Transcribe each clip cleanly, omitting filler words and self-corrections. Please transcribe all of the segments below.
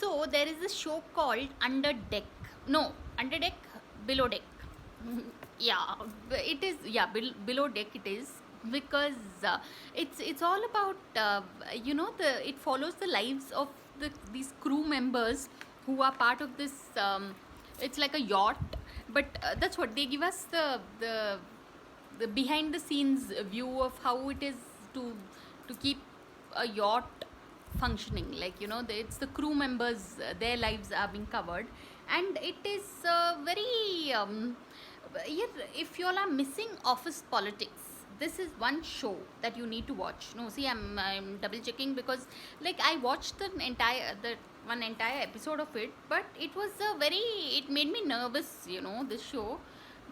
So there is a show called Under Deck. No, Under Deck, Below Deck. Yeah, it is. Yeah, Below Deck it is, because it's all about it follows the lives of these crew members who are part of this. It's like a yacht, but that's what they give us the behind the scenes view of how it is to keep a yacht functioning, like it's the crew members, their lives are being covered. And it is very yeah, if you all are missing office politics, this is one show that you need to watch. No, see, I'm double checking, because like I watched the one entire episode of it, but it was a very, it made me nervous, this show.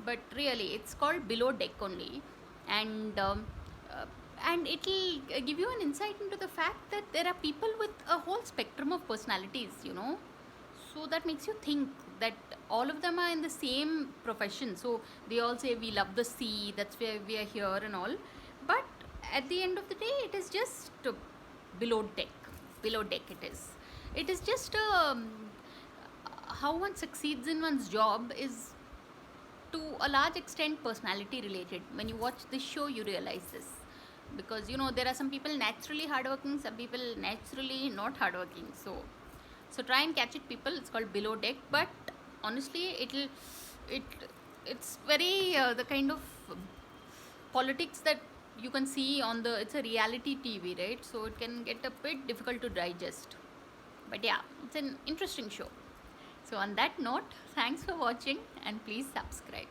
But really, it's called Below Deck only. And uh, and it'll give you an insight into the fact that there are people with a whole spectrum of personalities, so that makes you think that all of them are in the same profession. So they all say we love the sea, that's where we are here and all. But at the end of the day, it is just below deck. Below deck it is just how one succeeds in one's job is to a large extent personality related. When you watch this show, you realize this, because there are some people naturally hardworking, some people naturally not hardworking. So try and catch it, people. It's called Below Deck. But honestly, it it's very the kind of politics that you can see on the, it's a reality TV, right? So it can get a bit difficult to digest. But yeah, it's an interesting show. So on that note, thanks for watching, and please subscribe.